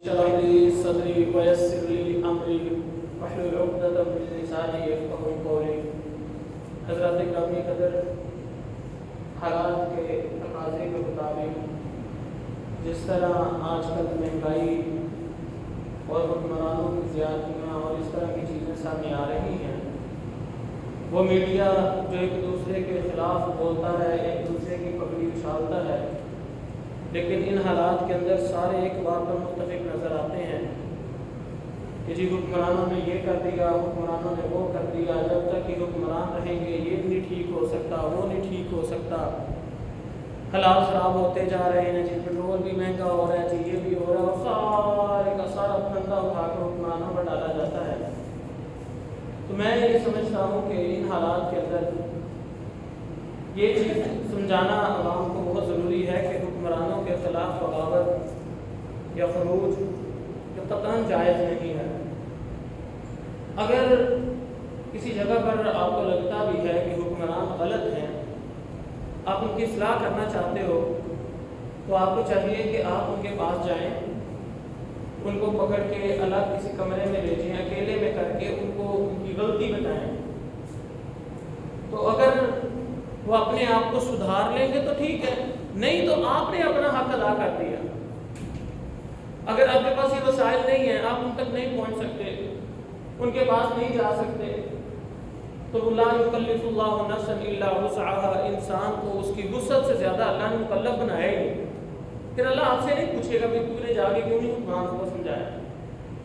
اشرح لي صدري ويسر لي امری واحلل عقدۃ من لسانی یفقهوا قولی۔ حضرات گرامی قدر، حالات کے تقاضے کے مطابق جس طرح آج کل مہنگائی اور حکمرانوں کی زیادتیاں اور اس طرح کی چیزیں سامنے آ رہی ہیں، وہ میڈیا جو ایک دوسرے کے خلاف بولتا ہے، ایک دوسرے کی پگڑی اچھالتا ہے، لیکن ان حالات کے اندر سارے ایک بات پر متفق نظر آتے ہیں کہ جی حکمرانوں نے یہ کر دیا، حکمرانوں نے وہ کر دیا، جب تک کہ حکمران رہیں گے یہ نہیں ٹھیک ہو سکتا، وہ نہیں ٹھیک ہو سکتا، حالات خراب ہوتے جا رہے ہیں، جی پیٹرول بھی مہنگا ہو رہا ہے، جی یہ بھی ہو رہا ہے، اور سارے کا سارا پھندا اٹھا کر حکمرانوں پر ڈالا جاتا ہے۔ تو میں یہ سمجھتا ہوں کہ ان حالات کے اندر یہ چیز سمجھانا عوام کو بہت ضروری ہے کہ حکمرانوں کے خلاف بغاوت یا خروج قطعاً جائز نہیں ہے۔ اگر کسی جگہ پر آپ کو لگتا بھی ہے کہ حکمران غلط ہیں، آپ ان کی اصلاح کرنا چاہتے ہو، تو آپ کو چاہیے کہ آپ ان کے پاس جائیں، ان کو پکڑ کے الگ کسی کمرے میں لے جائیں، اکیلے میں کر کے ان کو ان کی غلطی بتائیں۔ تو اگر وہ اپنے آپ کو سدھار لیں گے تو ٹھیک ہے، نہیں تو آپ نے اپنا حق ادا کر دیا۔ اگر آپ کے پاس یہ وسائل نہیں ہیں، آپ ان تک نہیں پہنچ سکتے، ان کے پاس نہیں جا سکتے، تو لا یکلف اللہ نفسا الا وسعها، انسان کو اس کی وسعت سے زیادہ اللہ نے مکلف بنایا ہی نہیں۔ پھر اللہ آپ سے نہیں پوچھے گا کہ تو نے جا کے کیوں نہیں حکمرانوں کو سمجھایا،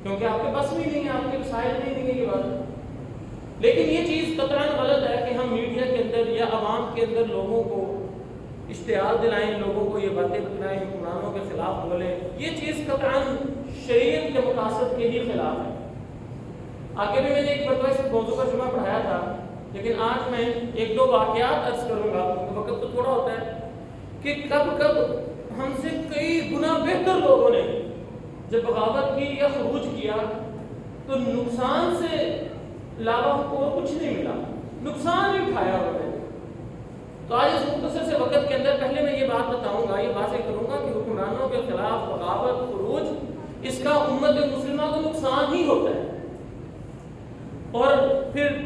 کیونکہ آپ کے پاس بھی نہیں ہے، آپ کے وسائل نہیں دیں گے یہ بات۔ لیکن یہ چیز قطعاً غلط ہے کہ ہم میڈیا کے اندر یا عوام کے اندر لوگوں کو اشتعال دلائیں، لوگوں کو یہ باتیں بتلائیں، حکمرانوں کے خلاف بولیں، یہ چیز قطعاً شریعت کے مقاصد کے ہی خلاف ہے۔ آگے بھی میں نے ایک مرتبہ اس موضوع پر جمعہ پڑھایا تھا، لیکن آج میں ایک دو واقعات عرض کروں گا، وقت تو تھوڑا ہوتا ہے، کہ کب کب ہم سے کئی گنا بہتر لوگوں نے جب بغاوت کی یا خروج کیا تو نقصان سے علاوہ کو کچھ نہیں ملا، نقصان بھی اٹھایا انہوں نے۔ تو آج اس مختصر سے وقت کے اندر پہلے میں یہ بات بتاؤں گا، یہ واضح کروں گا کہ حکمرانوں کے خلاف بغاوت، خروج، اس کا امت مسلمہ کو نقصان ہی ہوتا ہے۔ اور پھر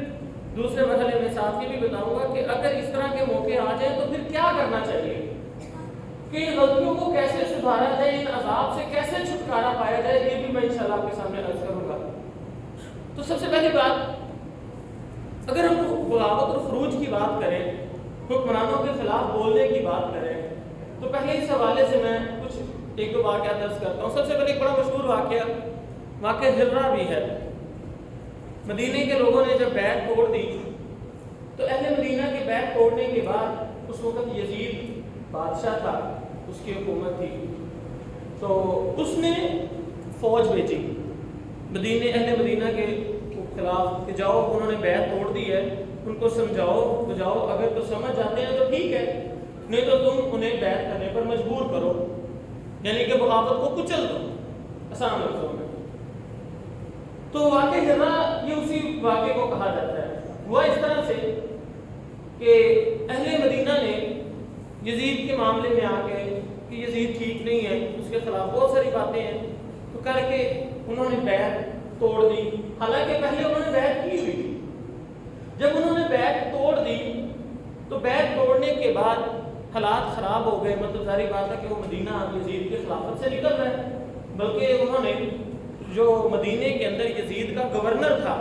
دوسرے مرحلے میں ساتھ یہ بھی بتاؤں گا کہ اگر اس طرح کے موقع آ جائیں تو پھر کیا کرنا چاہیے، کہ ان غلطیوں کو کیسے سدھارا جائے، ان عذاب سے کیسے چھٹکارا پایا جائے، یہ بھی میں انشاءاللہ آپ کے سامنے عرض کروں گا۔ تو سب سے پہلی بات، اگر ہم بغاوت اور خروج کی بات کریں، حکمرانوں کے خلاف بولنے کی بات کریں، تو پہلے اس حوالے سے میں کچھ ایک دو واقعات درج کرتا ہوں۔ سب سے پہلے ایک بڑا مشہور واقعہ ہرہ بھی ہے۔ مدینے کے لوگوں نے جب بیعت توڑ دی تو اہل مدینہ کی بیعت توڑنے کے بعد اس وقت یزید بادشاہ تھا، اس کی حکومت تھی، تو اس نے فوج بھیجی اہل مدینہ کے خلاف کہ جاؤ، انہوں نے بیعت توڑ دی ہے، ان کو سمجھاؤ بجاؤ، اگر تو سمجھ جاتے ہیں تو ٹھیک ہے، نہیں تو تم انہیں بیعت کرنے پر مجبور کرو، یعنی کہ بغاوت کو کچل دو، آسان لفظوں میں۔ تو واقعہ ہرہ یہ اسی واقعے کو کہا جاتا ہے۔ ہوا اس طرح سے کہ اہل مدینہ نے یزید کے معاملے میں آ کے کہ یزید ٹھیک نہیں ہے، اس کے خلاف بہت ساری باتیں ہیں، تو کر کے انہوں نے بیعت توڑ دی، حالانکہ پہلے انہوں نے بیعت کی ہوئی تھی۔ جب انہوں نے بیعت توڑ دی تو بیعت توڑنے کے بعد حالات خراب ہو گئے، مطلب ظاہری بات ہے کہ وہ مدینہ یزید کی خلافت سے نکل رہا ہے، بلکہ انہوں نے جو مدینے کے اندر یزید کا گورنر تھا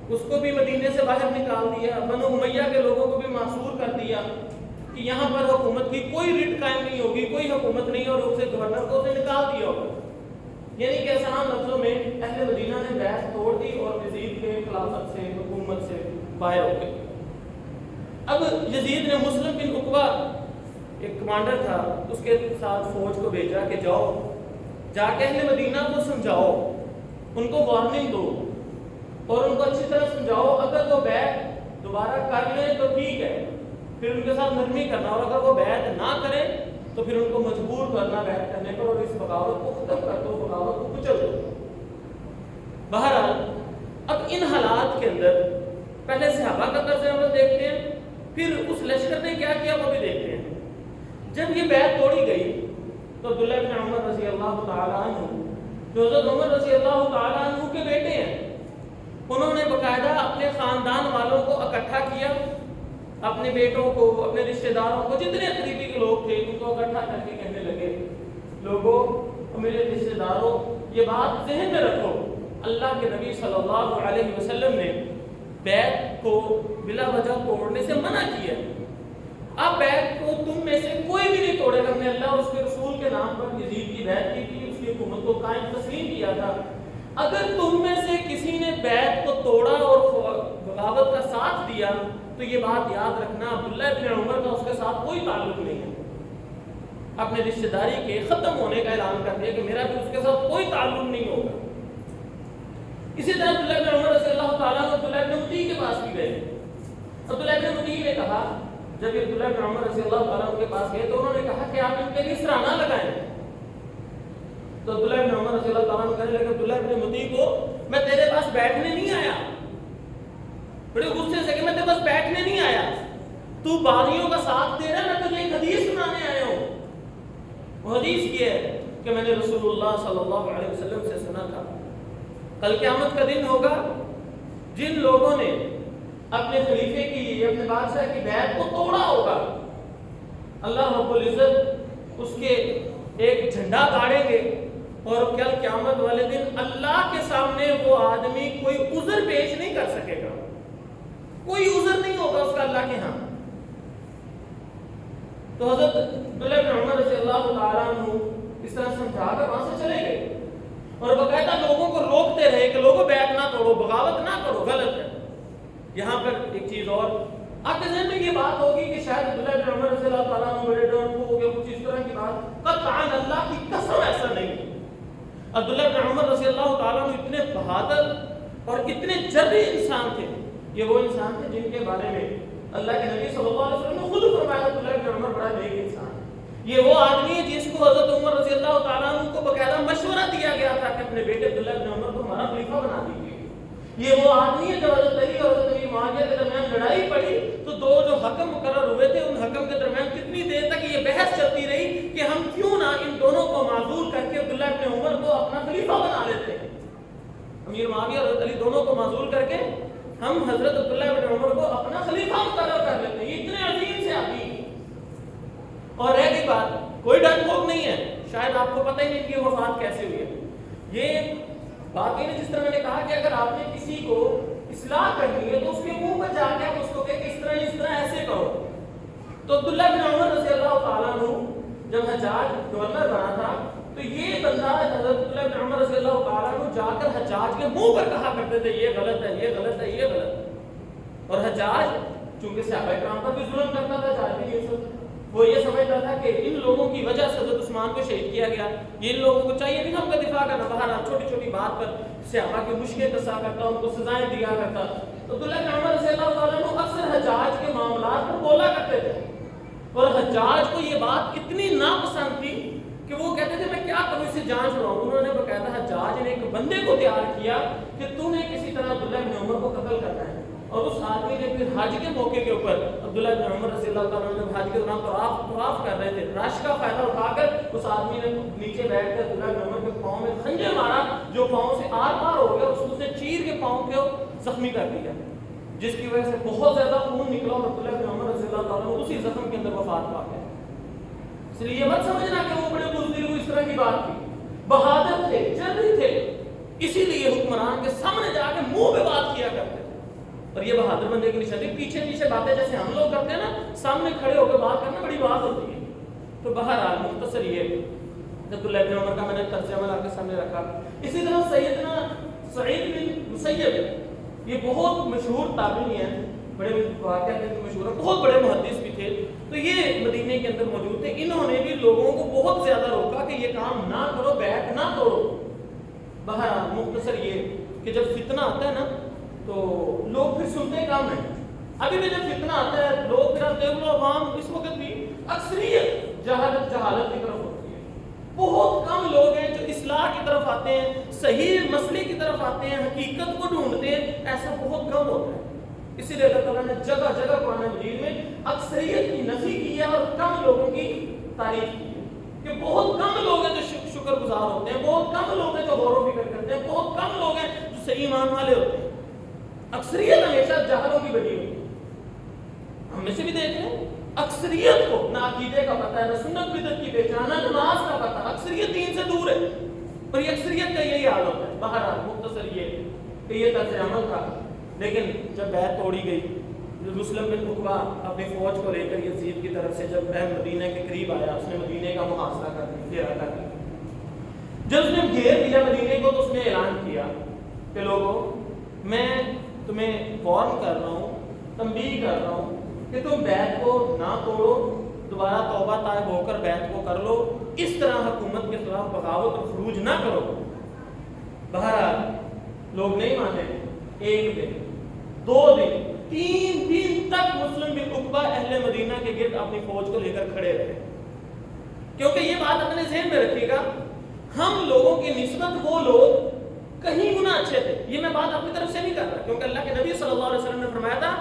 اس کو بھی مدینے سے باہر نکال دیا، بنو امیہ کے لوگوں کو بھی معصور کر دیا کہ یہاں پر حکومت کی کوئی ریٹ قائم نہیں ہوگی، کوئی حکومت نہیں، اور اسے گورنر کو اسے نکال دیا ہوگا۔ یعنی کہ آسان لفظوں میں اہل مدینہ نے بیعت توڑ دی اور یزید کے خلافت سے، حکومت سے باہر ہو گئے۔ اب یزید نے مسلم بن عقبہ ایک کمانڈر تھا، اس کے ساتھ فوج کو بھیجا کہ جاؤ، جا کے اہل مدینہ کو سمجھاؤ، ان کو وارننگ دو اور ان کو اچھی طرح سمجھاؤ، اگر وہ بیعت دوبارہ کر لیں تو ٹھیک ہے، پھر ان کے ساتھ نرمی کرنا، اور اگر وہ بیعت نہ کریں تو پھر ان کو مجبور کرنا بیعت کرنے پر، اور اس بغاوت کو ختم کر دو، بغاوت کو کچل دو۔ بہرحال اب ان حالات کے اندر پہلے صحابہ کا طرز عمل دیکھتے ہیں، پھر اس لشکر نے کیا کیا وہ بھی دیکھتے ہیں۔ جب یہ بیعت توڑی گئی تو عبداللہ بن عمر رضی اللہ تعالیٰ عنہ جو حضرت عمر رضی اللہ تعالیٰ عنہ کے بیٹے ہیں، انہوں نے باقاعدہ اپنے خاندان والوں کو اکٹھا کیا، اپنے بیٹوں کو، اپنے رشتہ داروں کو، جتنے قریبی کے لوگ تھے ان کو اکٹھا کر کے کہنے لگے، لوگوں، میرے رشتہ داروں، یہ بات ذہن میں رکھو، اللہ کے نبی صلی اللہ علیہ وسلم نے بیعت کو بلا وجہ توڑنے سے منع کیا۔ اب بیعت کو تم میں سے کوئی بھی نہیں توڑے گا۔ ہم نے اللہ اور اس کے رسول کے نام پر یزید کی بیعت کی تھی، اس کی حکومت کو قائم تسلیم کیا تھا۔ اگر تم میں سے کسی نے بیعت کو توڑا اور بغاوت کا ساتھ دیا تو یہ بات یاد رکھنا، عبداللہ ابن عمر کا اس کے ساتھ کوئی تعلق نہیں ہے۔ اپنے رشتہ داری کے ختم ہونے کا اعلان کر دیا کہ میرا بھی اس کے ساتھ کوئی تعلق نہیں ہوگا۔ اسی طرح عبداللہ ابن عمر رضی اللہ تعالیٰ عبداللہ ابن مطیع کے پاس بھی گئے۔ عبداللہ ابن مطیع نے کہا، جب عبداللہ ابن عمر رضی اللہ تعالیٰ کے پاس گئے تو انہوں نے کہا کہ آپ ان کے لیے سرانہ لگائیں۔ تو عبداللہ ابن عمر رضی اللہ تعالیٰ کہنے لگے، عبداللہ ابن مطیع کو، میں تیرے پاس بیٹھنے نہیں آیا، بڑے غصے سے کہ میں تیرے پاس بیٹھنے نہیں آیا، تو باغیوں کا ساتھ دے رہا، میں تجھے ایک حدیث سنانے آیا ہوں۔ وہ حدیث یہ ہے کہ میں نے رسول اللہ صلی اللہ علیہ وسلم سے سنا تھا، کل قیامت کا دن ہوگا، جن لوگوں نے اپنے خلیفے کی، اپنے بادشاہ کی بیعت کو توڑا ہوگا، اللہ رب العزت اس کے ایک جھنڈا گاڑیں گے، اور کل قیامت والے دن اللہ کے سامنے وہ آدمی کوئی عذر پیش نہیں کر سکے گا، کوئی عذر نہیں ہوگا اس کا اللہ کے ہاں۔ تو حضرت عبداللہ بن عمر رضی اللہ تعالیٰ عنہ اس طرح سمجھا کر وہاں سے چلے گئے، اور باقاعدہ لوگوں کو روکتے رہے کہ لوگوں بیعت نہ توڑو، بغاوت نہ کرو، غلط ہے۔ یہاں پر ایک چیز اور آپ کے ذہن میں یہ بات ہوگی کہ شاید عبداللہ بن عمر رضی اللہ تعالیٰ عنہ بڑے ڈر ہو گئے، کچھ اس طرح کی بات، قطعاً اللہ کی قسم ایسا نہیں۔ عبداللہ بن عمر رضی اللہ تعالیٰ عنہ اتنے بہادر اور اتنے جرئ انسان تھے، یہ وہ انسان تھے جن کے بارے میں اللہ کے نبی صلی اللہ علیہ وسلم نے خود فرمایا، عبداللہ بن عمر بڑا نیک انسان ہے۔ یہ وہ آدمی ہے جس کو حضرت عمر رضی اللہ تعالیٰ عنہ کو باقاعدہ مشورہ دیا گیا تھا کہ اپنے بیٹے عبداللہ بن عمر کو ہمارا خلیفہ بنا دیجیے۔ یہ وہ آدمی ہے جب حضرت علی اور حضرت معاویہ کے درمیان لڑائی پڑی تو دو جو حکم مقرر ہوئے تھے، ان حکم کے درمیان کتنی دیر تک یہ بحث چلتی رہی کہ ہم کیوں نہ ان دونوں کو معزول کر کے عبداللہ بن عمر کو اپنا خلیفہ بنا لیتے ہیں۔ امیر معاویہ اور حضرت علی دونوں کو معزول کر کے ہم حضرت عبداللہ بن عمر کو اپنا خلیفہ مقرر کر لیتے ہیں۔ یہ اتنے عظیم سے آدمی ہیں۔ اور رہ گئی بات، کوئی ڈر بھوک نہیں ہے، شاید آپ کو پتہ ہی نہیں کہ وفات کیسے ہوئی ہے۔ یہ باقی نے جس طرح میں نے کہا کہ اگر آپ نے کسی کو اصلاح کرنی ہے تو اس کے منہ پر جا کے آپ اس کو کہے کہ اس طرح ایسے کرو۔ تو عبداللہ بن عمر رضی اللہ تعالیٰ عنہ جب حجاج گورنر بنا تھا تو یہ بندہ حضرت عبداللہ بن عمر رضی اللہ تعالیٰ عنہ جا کر حجاج کے منہ پر کہا کرتے تھے یہ غلط ہے، یہ غلط ہے، یہ غلط ہے۔ اور حجاج چونکہ صحابہ کرام پر بھی ظلم کرتا تھا، جاہلی یوسف، وہ یہ سمجھتا تھا کہ ان لوگوں کی وجہ سے حضرت عثمان کو شہید کیا گیا، یہ ان لوگوں کو چاہیے نہیں ہم کا دفاع کرنا، بہرحال چھوٹی چھوٹی بات پر صحابہ کی مشکل کسا کرتا، ان کو سزائیں دیا کرتا۔ تو عبداللہ بن عمر رضی اللہ تعالیٰ عنہ اکثر حجاج کے معاملات پر بولا کرتے تھے، اور حجاج کو یہ بات اتنی ناپسند تھی کہ وہ کہتے تھے میں کیا کروں، اسے جان چھڑاؤں۔ انہوں نے باقاعدہ حجاج نے ایک بندے کو تیار کیا کہ تو نے کسی طرح عبداللہ بن عمر کو قتل کرنا ہے، اور اس آدمی نے پھر حج کے موقع کے اوپر عبداللہ بن عمر رضی اللہ تعالیٰ عنہ جب حج کے دوران طواف کر رہے تھے، رش کا فائدہ اٹھا کر اس آدمی نے نیچے بیٹھ کر عبداللہ بن عمر کے پاؤں میں خنجر مارا، جو پاؤں سے آر پار ہو گیا، اس نے چیر کے پاؤں کو زخمی کر دیا، جس کی وجہ سے بہت زیادہ خون نکلا اور عبداللہ بن عمر رضی اللہ تعالیٰ عنہ اسی زخم کے اندر وفات پا گئے۔ اس لیے یہ مت سمجھنا کہ وہ بڑے بزدل کو اس طرح کی بات تھی، بہادر تھے، جرئی تھے، اسی لیے حکمران کے سامنے جا کے منہ پہ بات کیا کرتے تھے۔ اور یہ بہادر بندے کی نشانی، پیچھے پیچھے باتیں جیسے ہم لوگ کرتے ہیں نا، سامنے کھڑے ہو کے بات کرنا بڑی بات ہوتی ہے۔ تو بہرحال مختصر یہ عبداللہ بن عمر کا میں نے طرز عمل آپ کے سامنے رکھا۔ اسی طرح سیدنا سعید بن مسیب، یہ بہت مشہور تابعی ہیں، بڑے واقعات میں مشہور ہیں، بہت بڑے محدث بھی تھے، تو یہ مدینے کے اندر موجود تھے۔ انہوں نے بھی لوگوں کو بہت زیادہ روکا کہ یہ کام نہ کرو، بیعت نہ توڑو۔ بہرحال مختصر یہ کہ جب فتنہ آتا ہے نا تو لوگ پھر سنتے کام ہیں۔ ابھی بھی جب فتنہ آتا ہے لوگ پھر دیکھ لو عوام اس وقت بھی اکثریت جہالت کی طرف ہوتی ہے، بہت کم لوگ ہیں جو اصلاح کی طرف آتے ہیں، صحیح مسئلے کی طرف آتے ہیں، حقیقت کو ڈھونڈتے ہیں، ایسا بہت کم ہوتا ہے۔ اسی لیے اللہ تعالیٰ نے جگہ جگہ قرآن مجید میں اکثریت کی نفی کی ہے اور کم لوگوں کی تعریف کی ہے، کہ بہت کم لوگ ہیں جو شکر گزار ہوتے ہیں، بہت کم لوگ ہیں جو غور و فکر کرتے ہیں، بہت کم لوگ ہیں جو صحیح ایمان والے ہوتے ہیں۔ اکثریت ہمیشہ جاہلوں کی بنی ہوئی ہے۔ ہم میں سے بھی دیکھ لیں، اکثریت کو نہ عقیدے کا پتہ ہے، نہ سنت بدعت کی پہچان، نہ نماز کا پتہ، اکثریت دین سے دور ہے، اور یہ اکثریت کا یہی حال ہوتا ہے۔ بہرحال مختصر یہ کہ یہ طرز عمل تھا، لیکن جب بیعت توڑی گئی، مسلم بن عقبہ اپنی فوج کو لے کر یزید کی طرف سے جب مدینہ کے قریب آیا، اس نے مدینہ کا محاصرہ کر دیا، گھیرا کر دیا۔ جب اس نے گھیر دیا مدینہ کو، تو اس نے اعلان کیا کہ لوگوں، میں تمہیں وارن کر رہا ہوں، تنبیہ کر رہا ہوں کہ تم بیعت کو نہ توڑو، دوبارہ توبہ طائب ہو کر بیعت کو کر لو، اس طرح حکومت کے خلاف بغاوت اور خروج نہ کرو۔ بہرحال لوگ نہیں مانے، ایک دن، 2 دن، 3 دن تک مسلم بن عقبہ اہل مدینہ کے گرد اپنی فوج کو لے کر کھڑے رہے، کیونکہ یہ بات اپنے ذہن میں رکھیے گا، ہم لوگوں کی نسبت وہ لوگ کہیں گنا اچھے تھے۔ یہ میں بات اپنی طرف سے نہیں کر رہا، کیونکہ اللہ کے نبی صلی اللہ علیہ وسلم نے فرمایا تھا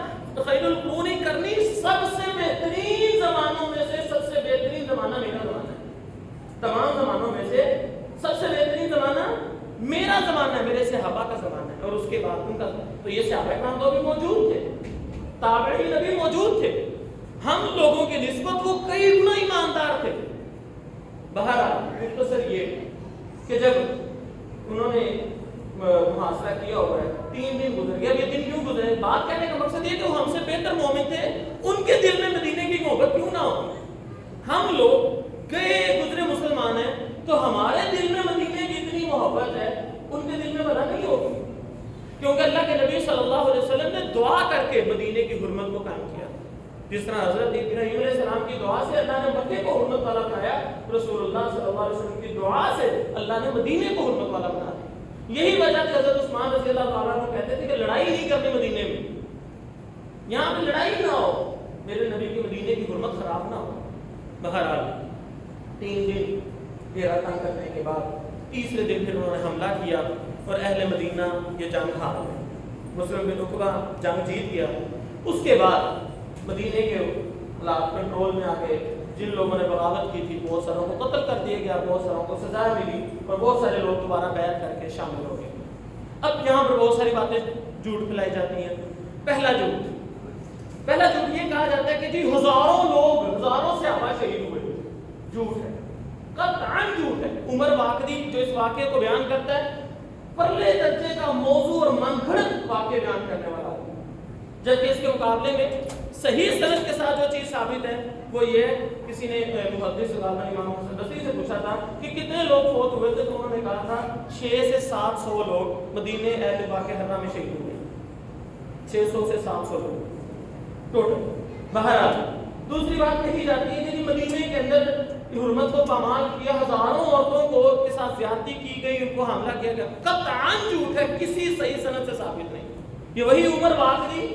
خیر القرون کرنی، سب سے بہترین زمانوں میں سے سب سے بہترین زمانہ میرا زمانہ ہے۔ تمام زمانوں میں سے سب سے بہترین زمانہ میرا زمانہ ہے، میرے صحابہ کا زمانہ ہے، اور اس کے بعد ان کا۔ تو یہ صحابہ کرام تو بھی موجود تھے، تابعین بھی موجود تھے، ہم لوگوں کی نسبت وہ کئی گنا ایماندار تھے۔ بہرحال مختصر یہ کہ جب انہوں نے محاصرہ کیا ہوا ہے، 3 دن گزر گیا۔ اب یہ دن کیوں گزرے؟ بات کہنے کا مقصد یہ کہ وہ ہم سے بہتر مومن تھے، ان کے دل میں مدینے کی محبت کیوں نہ ہو؟ ہم لوگ گئے گزرے مسلمان ہیں، تو ہمارے دل میں مدینے کی اتنی محبت ہے، ان کے دل میں بھلا نہیں ہوگی؟ کیونکہ اللہ کے نبی صلی اللہ علیہ وسلم نے دعا کر کے مدینے کی حرمت کو قائم کیا، جس طرح حضرت ابراہیم علیہ السلام کی دعا سے اللہ نے مکے کو حرمت والا بنایا، رسول اللہ صلی اللہ علیہ وسلم کی دعا سے اللہ نے مدینے کو حرمت والا بنا دیا۔ یہی وجہ تھی حضرت عثمان رضی اللہ تعالیٰ عنہ کہتے تھے کہ لڑائی نہیں کرنی مدینے میں، یہاں پہ لڑائی نہ ہو، میرے نبی کی مدینے کی حرمت خراب نہ ہو۔ بہرحال 3 دن گھیرا تنگ کرنے کے بعد تیسرے دن پھر انہوں نے حملہ کیا، اور اہل مدینہ یہ جنگ ہار گئے، مسلم بن عقبہ جنگ جیت گیا۔ اس کے بعد مدینے کے حالات کنٹرول میں آ گئے، جن لوگوں نے بغاوت کی تھی بہت ساروں کو قتل کر دیا گیا، بہت ساروں کو سزا ملی، اور بہت سارے لوگ دوبارہ بیعت کر کے شامل ہو گئے۔ اب یہاں پر بہت ساری باتیں جھوٹ پھیلائی جاتی ہیں۔ پہلا جھوٹ یہ کہا جاتا ہے کہ جی ہزاروں لوگ، ہزاروں صحابہ شہید ہوئے، جھوٹ ہے، قطعاً جھوٹ ہے۔ عمر واقدی جو اس واقعے کو بیان کرتا ہے، پرلے درجے کا موضوع اور من گھڑت واقعے بیان کرنے والا ہے، جبکہ اس کے مقابلے میں صحیح سند کے ساتھ جو چیز ثابت ہے وہ یہ، کسی نے محدث غالباً امام حسن بصری سے پوچھا تھا کہ کتنے لوگ فوت ہوئے تھے، تو انہوں نے کہا تھا 600 سے 700 لوگ مدینہ اعتبار کے حرہ میں شہید ہوئے، 600 سے 700 لوگ ٹوٹل۔ بہرحال دوسری بات کہی جاتی ہے کہ مدینہ کے اندر حرمت کو پامال کیا، ہزاروں عورتوں کو کے ساتھ زیادتی کی گئی، ان کو حملہ کیا گیا، قطعاً جھوٹ ہے، کسی صحیح سند سے ثابت نہیں۔ یہ وہی عمر واقعی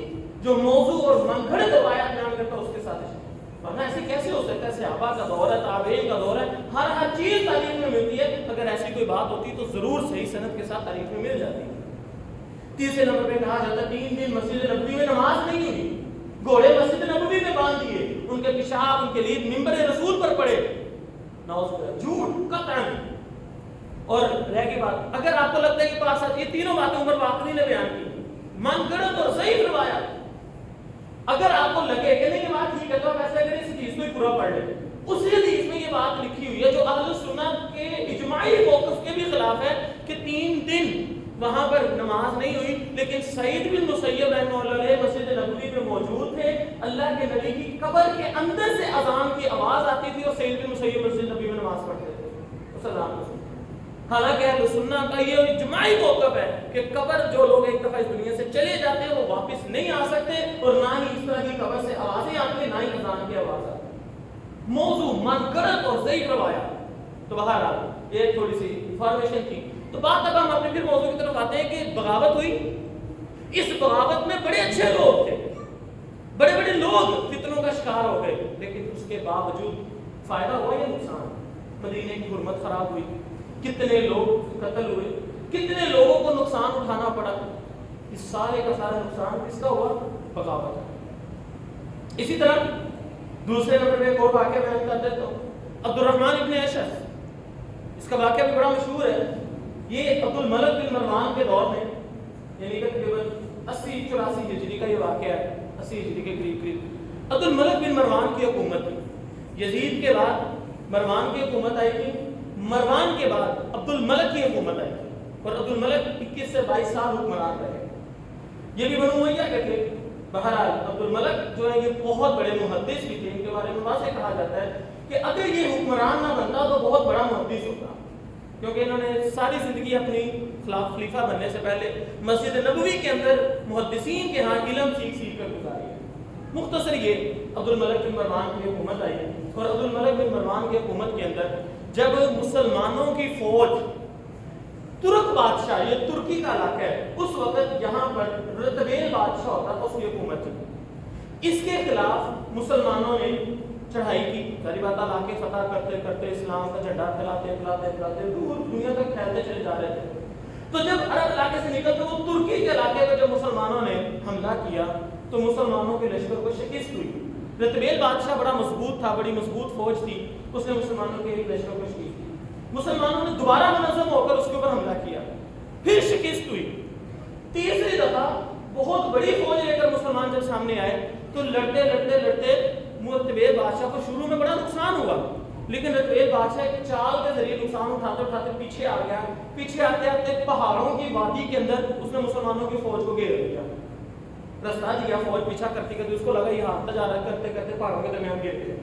جو موضوع اور من گھڑت روایات بیان کرتا ہے اس کے ساتھ، ورنہ ایسے کیسے ہو سکتا ہے؟ صحابہ کا دور ہے، تابعین کا دور ہے، ہر چیز تاریخ میں ملتی ہے، اگر ایسی کوئی بات ہوتی تو ضرور صحیح سند کے ساتھ تاریخ میں مل جاتی ہے۔ تیسرے نمبر پہ کہا جاتا ہے 3 دن مسجد نبوی میں نماز نہیں ہوئی، گھوڑے مسجد نبوی میں باندھ دیے، ان کے پیشاب، ان کے لیے منبر رسول پر پڑے، نعوذ باللہ، جھوٹ قطعاً۔ اور رہ گئی بات، اگر آپ کو لگتا ہے کہ پاس یہ تینوں باتیں عمر واقعی نے بیان کی، من گڑت اور ضعیف روایات، اگر آپ کو لگے کہ نہیں یہ بات ٹھیک ہے تو آپ ایسا کریں اس حدیث کو ہی پورا پڑھ لیں۔ اسی حدیث میں یہ بات لکھی ہوئی ہے جو اہل سنت کے اجماعی موقف کے بھی خلاف ہے کہ 3 دن وہاں پر نماز نہیں ہوئی، لیکن سعید بن مسیب رحمہ اللہ علیہ مسجد نبوی میں موجود تھے، اللہ کے نبی کی قبر کے اندر سے اذان کی آواز آتی تھی اور سعید بن مسیب مسجد نبوی میں نماز پڑھتے تھے۔ حالانکہ اہل سنت کا یہ اجماعی موقف ہے کہ قبر جو لوگ ایک دفعہ اس دنیا سے چلے جاتے ہیں وہ واپس نہیں آ سکتے، اور نہ ہی اس طرح کی قبر سے آوازیں آتی ہیں، نہ ہی اذان کی آواز آتی ہے۔ موضوع من گڑت اور ضعیف روایات۔ تو بہرحال یہ تھوڑی سی انفارمیشن تھی۔ تو بات اب ہم اپنے پھر موضوع کی طرف آتے ہیں کہ بغاوت ہوئی، اس بغاوت میں بڑے اچھے لوگ تھے، بڑے بڑے لوگ فتنوں کا شکار ہو گئے، لیکن اس کے باوجود فائدہ ہوا یا نقصان؟ مدینے کی حرمت خراب ہوئی، کتنے لوگ قتل ہوئے، کتنے لوگوں کو نقصان اٹھانا پڑا، اس سارے کا سارا نقصان کس کا ہوا؟ بغاوت کا۔ اسی طرح دوسرے نمبر میں ایک اور واقعہ بیان کر دیتا ہوں، عبد الرحمن ابن اشعث، اس اس کا واقعہ بھی بڑا مشہور ہے. یہ عبد الملک بن مروان کے دور میں یعنی کہ تقریباً 80-84 ہجری کا یہ واقعہ ہے, 80 ہجری کے قریب عبد الملک بن مروان کی حکومت تھی. یزید کے بعد مروان کی حکومت آئی تھی, مروان کے بعد عبد الملک کی حکومت آئی تھی, اور عبد الملک 21 سے 22 سال حکمران رہے. یہ بھی بنو امیہ کے تھے. بہرحال عبد الملک جو ہے یہ بہت بڑے محدث بھی تھے. ان کے بارے میں واضح کہا جاتا ہے کہ اگر یہ حکمران نہ بنتا تو بہت بڑا محدث ہوتا, کیونکہ انہوں نے ساری زندگی اپنی خلیفہ بننے سے پہلے مسجد نبوی کے اندر محدثین کے ہاں علم سیکھ کر گزاری ہے. مختصر یہ عبد الملک بن مروان کی حکومت آئی, اور عبد الملک بن مروان کی حکومت کے اندر جب مسلمانوں کی فوج ترک بادشاہ, یہ ترکی کا علاقہ ہے, اس وقت یہاں پر رتبیل بادشاہ ہوتا تھا, اس کی حکومت تھی. اس کے خلاف مسلمانوں نے چڑھائی کی. ساری بات علاقے فتح کرتے کرتے اسلام کا جھنڈا پھیلاتے دور دنیا تک پھیلتے چلے جا رہے تھے. تو جب عرب علاقے سے نکلتے وہ ترکی کے علاقے پر جب مسلمانوں نے حملہ کیا تو مسلمانوں کے لشکر کو شکست ہوئی. رتبیل بادشاہ بڑا مضبوط تھا, بڑی مضبوط فوج تھی, اس نے مسلمانوں کے ایک لشکر کو شکست دی. مسلمانوں نے دوبارہ منظم ہو کر اس کے اوپر حملہ کیا, پھر شکست ہوئی. تیسری دفعہ بہت بڑی فوج لے کر مسلمان جب سامنے آئے تو لڑتے رتبیل بادشاہ کو شروع میں بڑا نقصان ہوا, لیکن رتبیل بادشاہ ایک چال کے ذریعے نقصان اٹھاتے پیچھے آ گیا. پیچھے آتے پہاڑوں کی وادی کے اندر اس نے مسلمانوں کی فوج کو گھیر لیا, رستہ دیا, فوج پیچھا کرتی اس کو لگا یہ ہاتھ جا رہا, کرتے پہاڑوں کے درمیان گر گئے.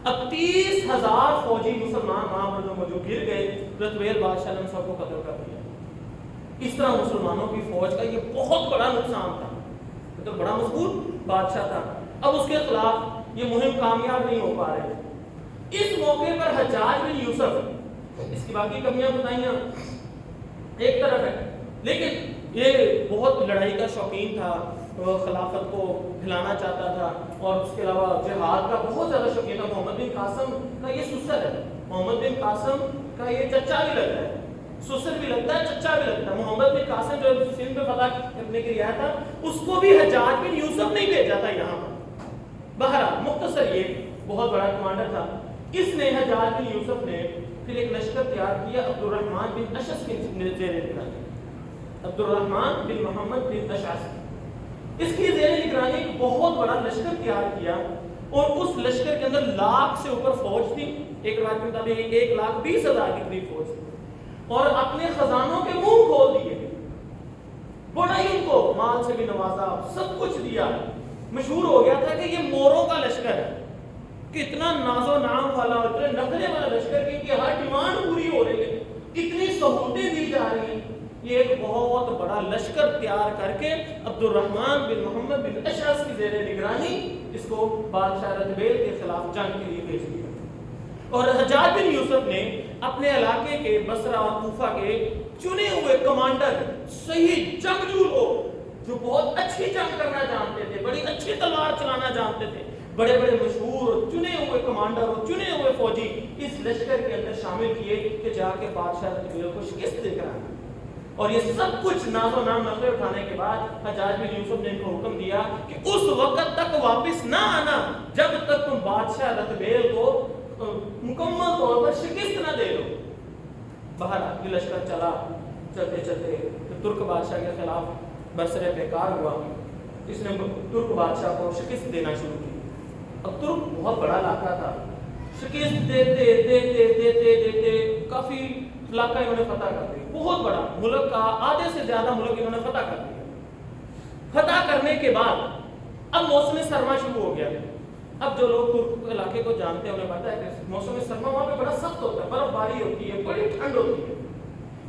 اب 30,000 فوجی مسلمان وہاں پر جو موجود گر گئے. رتبیل بادشاہ نے ان سب کو قتل کر دیا. اس طرح مسلمانوں کی فوج کا یہ بہت بڑا نقصان تھا, تو بڑا مضبوط بادشاہ تھا. اب اس کے خلاف یہ مہم کامیاب نہیں ہو پا رہے. اس موقع پر حجاج بن یوسف, اس کی باقی کمیاں بتائیاں ایک طرف ہے, لیکن یہ بہت لڑائی کا شوقین تھا, خلافت کو پھیلانا چاہتا تھا, اور اس کے علاوہ جہاد کا بہت زیادہ شوقین تھا. محمد بن قاسم کا یہ سسر ہے, محمد بن قاسم کا یہ چچا بھی لگتا ہے, سسر بھی لگتا ہے, چچا بھی لگتا ہے. محمد بن قاسم جو سندھ میں فتح کرنے کے لیے آیا تھا, اس کو بھی حجاج بن یوسف نے بھیجا تھا یہاں پر. بہرحال مختصر یہ بہت بڑا کمانڈر تھا. اس نے حجاج بن یوسف نے پھر ایک لشکر تیار کیا عبد الرحمن بن اشعث کے زیر نگرانی, عبد الرحمن بن محمد بن اشعث, اس کی زیر نگرانی ایک بہت بڑا لشکر تیار کیا, اور اس لشکر کے اندر 1,00,000 سے اوپر فوج تھی. ایک روایت کے مطابق 1,20,000 کی قریب فوج تھی, اور اپنے خزانوں کے منہ کھول دیے, بڑا ہی ان کو مال سے بھی نوازا, سب کچھ دیا. مشہور ہو گیا تھا کہ یہ موروں کا لشکر ہے, کتنا ناز و نام والا, اتنے نخرے والا لشکر کی ہر ڈیمانڈ پوری ہو رہی ہے, اتنی سہولتیں دی جا رہی ہیں. یہ ایک بہت بڑا لشکر تیار کر کے عبد الرحمن بن محمد بن اشعث کی زیر نگرانی اس کو بادشاہ رتبیل کے خلاف جنگ کے لیے بھیج دیا. اور حجاج بن یوسف نے اپنے علاقے کے بصرہ اور کوفہ کے چنے ہوئے کمانڈر, صحیح جنگجو لوگ جو بہت اچھی جنگ کرنا جانتے تھے, بڑی اچھی تلوار چلانا جانتے تھے, بڑے بڑے مشہور چنے ہوئے کمانڈر اور چنے ہوئے فوجی اس لشکر کے اندر شامل کیے کہ جا کے بادشاہ رتبیل کو شکست دے کر آنا. اور یہ سب کچھ ناز و نام نخرے اٹھانے کے بعد حجاج بن یوسف نے ان کو حکم دیا کہ اس وقت تک واپس نہ آنا جب تک تم بادشاہ رتبیل کو مکمل طور پر شکست نہ دے دو. بہرحال یہ لشکر چلا, چلتے ترک بادشاہ کے خلاف برسر بیکار ہوا. اس نے ترک بادشاہ کو شکست دینا شروع کی. اب ترک بہت بڑا علاقہ تھا, شکست دیتے کافی علاقہ انہوں نے فتح کر دیا. بہت بڑا ملک کا آدھے سے زیادہ ملک انہوں نے فتح کر دیا. فتح کرنے کے بعد اب موسم سرما شروع ہو گیا. اب جو لوگ ترک علاقے کو جانتے ہیں انہیں پتا ہے کہ موسم سرما وہاں پہ بڑا سخت ہوتا ہے, برف باری ہوتی ہے, بڑی ٹھنڈ ہوتی ہے.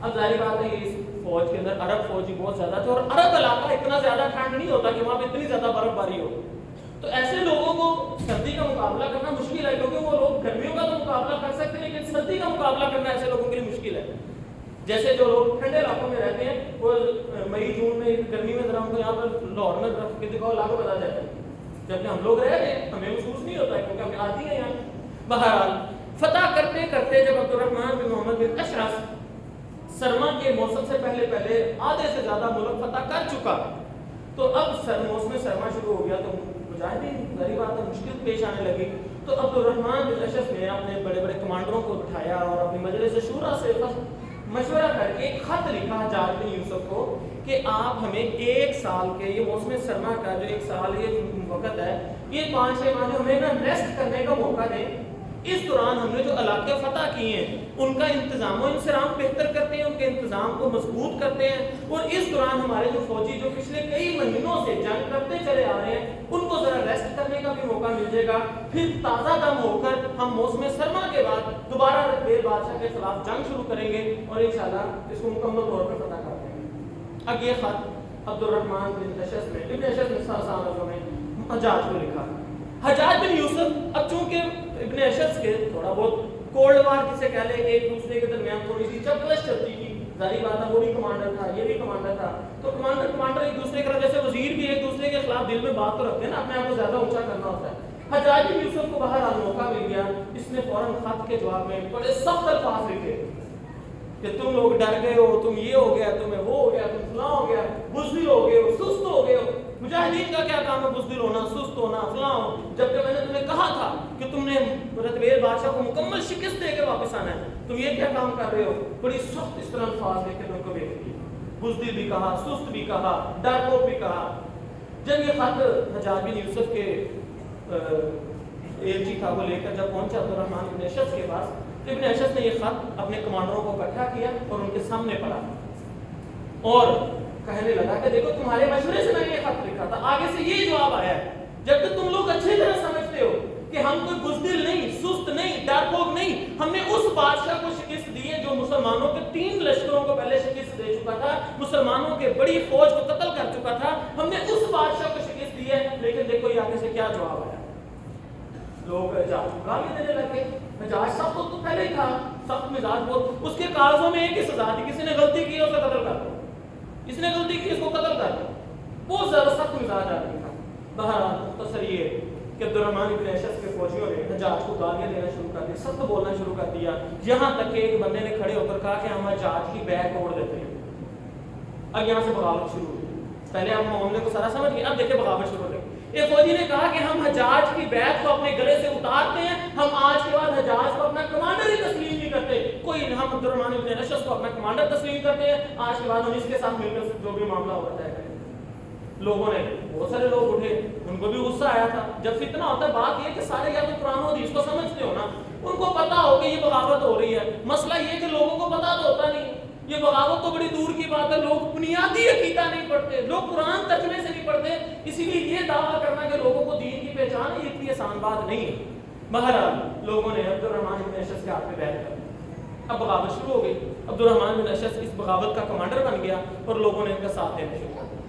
اب ظاہر بات ہے اس فوج کے اندر عرب فوجی بہت زیادہ تھے, اور عرب علاقہ اتنا زیادہ ٹھنڈ نہیں ہوتا کہ وہاں پہ اتنی زیادہ برف باری ہو. تو ایسے لوگوں کو سردی کا مقابلہ کرنا مشکل ہے, کیونکہ وہ لوگ گرمیوں کا تو مقابلہ کر سکتے ہیں لیکن سردی کا مقابلہ کرنا ایسے لوگوں کے لیے مشکل ہے. جیسے جو لوگ ٹھنڈے علاقوں میں رہتے ہیں وہ مئی جون میں گرمی میں ذرا ہم کو یہاں پر لاہور میں رکھ کے دکھاؤ لاکھوں بتا جاتا ہے, جبکہ ہم لوگ رہ رہے ہیں ہمیں محسوس نہیں ہوتا ہے کیونکہ ہم آتی ہیں یہاں. بہرحال فتح کرتے کرتے جب عبد الرحمن بن محمد بن اشعث سرما کے موسم سے پہلے آدھے سے زیادہ ملک فتح کر چکا, تو اب موسم سرما شروع ہو گیا تو مجاہدین ظاہر بات ہے مشکل پیش آنے لگی. تو عبد الرحمن بن اشعث نے اپنے بڑے بڑے کمانڈروں کو بٹھایا اور اپنی مجلس شورا سے مشورہ کر کے ایک خط لکھا حجاج بن یوسف کو کہ آپ ہمیں ایک سال کے، یہ موسم سرما کا جو ایک سال یہ وقت ہے، یہ 5-6 ماہ جو ہمیں نا ریسٹ کرنے کا موقع دیں. اس دوران ہم نے جو علاقے فتح کیے ہیں ان کا انتظام و انصرام بہتر کرتے ہیں، ان کے انتظام کو مضبوط کرتے ہیں، اور اس دوران ہمارے جو فوجی جو پچھلے کئی مہینوں سے جنگ کرتے چلے آ رہے ہیں ان کو ذرا ریسٹ کرنے کا بھی موقع مل جائے گا. پھر تازہ دم ہو کر ہم موسم سرما کے بعد دوبارہ رتبیل بادشاہ کے خلاف جنگ شروع کریں گے اور انشاءاللہ اس کو مکمل طور پر فتح کر دیں گے. اب یہ خط عبد الرحمن بن اشعث نے ابن اشعث نے سالوں میں حجاج کو لکھا. حجاج بن یوسف اب چونکہ ابن اشعث کے تھوڑا بہت کولڈ وار جسے کہہ لیں ایک دوسرے کے درمیان تھوڑی سی چپلش چلتی تھی، ظاہری بات ہے وہ بھی کمانڈر تھا یہ بھی کمانڈر تھا، تو کمانڈر ایک دوسرے کے جیسے وزیر بھی ایک دوسرے کے خلاف دل میں بات تو رکھتے ہیں نا، اپنے آپ کو زیادہ اونچا کرنا ہوتا ہے. حجاج بن یوسف کو بہرحال موقع مل گیا، اس نے فوراً خط کے جواب میں بڑے سخت الفاظ لکھے کہ تم لوگ ڈر گئے ہو، تم یہ ہو گیا، تمہیں وہ ہو گیا، تم فلاں ہو گیا، بزدل ہو گئے ہو، سست ہو گئے ہو. مجاہدین کا کیا کام ہے بزدل ہونا، سست ہونا، فلاں ہو، جبکہ میں نے تمہیں کہا تھا کہ تم نے رتبیل بادشاہ کو مکمل شکست دے کے واپس آنا ہے، تم یہ کیا کام کر رہے ہو. بڑی سخت اس طرح الفاظ لے کے ان کو بھیج دیے، بزدل بھی کہا، سست بھی کہا، ڈرپوک بھی کہا. جب یہ خط حجاج بن یوسف کے ایلچی تھا وہ لے کر جب پہنچا عبد الرحمن بن اشعث کے پاس، تو ابن اشعث نے یہ خط اپنے کمانڈروں کو اکٹھا کیا اور ان کے سامنے پڑھا اور کہنے لگا کہ دیکھو تمہارے مشورے سے میں نے یہ خط لکھا تھا، آگے سے یہ جواب آیا ہے. جبکہ تم لوگ اچھی طرح سمجھتے ہو کہ ہم کوئی بزدل نہیں، سست نہیں، ڈرپوک نہیں، ہم نے اس بادشاہ کو شکست دی ہے جو مسلمانوں کے 3 لشکروں کو پہلے شکست دے چکا تھا، مسلمانوں کے بڑی فوج کو قتل کر چکا تھا، ہم نے اس بادشاہ کو شکست دی ہے. لیکن دیکھو یہ آگے سے کیا جواب آیا. لوگ حجاج کو گالی دینے لگے. حجاج سخت تو پہلے ہی تھا، سخت مزاج بہت، اس کے کاغذوں میں ایک ہی سزا تھی، کسی نے غلطی کی اسے قتل کر دو، اس نے غلطی کی اس کو قتل کر دو. بہت زیادہ سخت مزاج آدمی تھا. بہرحال مختصر یہ کہ عبد الرحمن بن اشعث کے فوجیوں نے حجاج کو گالیاں دینا شروع کر دی، سخت بولنا شروع کر دیا، یہاں تک کہ ایک بندے نے کھڑے ہو کر کہا کہ ہم حجاج کی بیعت توڑ دیتے ہیں. اب یہاں سے بغاوت شروع ہوئی. پہلے آپ معاملے کو سارا سمجھ گئے، اب دیکھیں بغاوت شروع ہو گئی. ایک فوجی نے کہا کہ ہم حجاج کی بیعت کو اپنے گلے سے اتارتے ہیں، ہم آج کے بعد حجاج کو اپنا کمانڈر ہی تسلیم نہیں کرتے. کوئی ہم عبد الرحمن بن اشعث کو اپنا کمانڈر تسلیم کرتے ہیں، آج کے بعد ہم اس کے ساتھ مل کر جو بھی معاملہ ہوتا ہے. لوگوں نے بہت سارے لوگ اٹھے، ان کو بھی غصہ آیا تھا. جب فتنہ ہوتا ہے بات یہ کہ سارے یا تو قرآن و حدیث کو سمجھتے ہو نا، ان کو پتا ہو کہ یہ بغاوت ہو رہی ہے. مسئلہ یہ کہ لوگوں کو پتا تو ہوتا نہیں، یہ بغاوت تو بڑی دور کی بات ہے، لوگ بنیادی عقیدہ نہیں پڑھتے، لوگ قرآن ترجمے سے نہیں پڑھتے، اسی لیے یہ دعویٰ کرنا کہ لوگوں کو دین کی پہچان ہے یہ اتنی آسان بات نہیں ہے. بہرحال لوگوں نے عبد الرحمن بن اشعث کے ہاتھ میں بیعت کر دی. اب بغاوت شروع ہو گئی. عبد الرحمن بن اشعث اس بغاوت کا کمانڈر بن گیا اور لوگوں نے ان کا ساتھ دینا شروع کر دیا.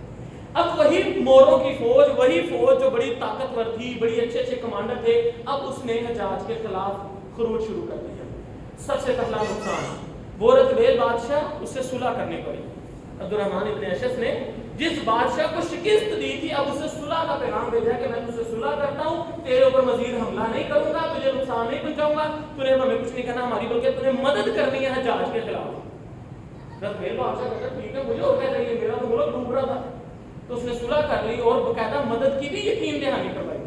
اب وہی موروں کی فوج، وہی فوج جو بڑی طاقتور تھی، بڑی اچھے اچھے کمانڈر تھے، اب اس نے حجاج کے خلاف خروج شروع کر دیا. سب سے پہلا نقصان وہ رتبیل بادشاہ، اس سے صلح کرنی پڑی. عبد الرحمن بن اشعث نے جس بادشاہ کو شکست دی تھی اب اسے صلح کا پیغام بھیجا کہ میں تجھ سے صلح کرتا ہوں، تیرے اوپر مزید حملہ نہیں کروں گا، تجھے نقصان نہیں پہنچاؤں گا، تجھے ہمیں کچھ نہیں کرنا ہماری، بلکہ تجھے مدد کرنی ہے حجاج کے خلاف. رتبیل بادشاہ کہتا ٹھیک ہے مجھے اور کہہ رہی ہے، میرا تو ملک ڈوب رہا تھا. تو اس نے صلح کر لی اور باقاعدہ مدد کی بھی یقین دہانی کروائی.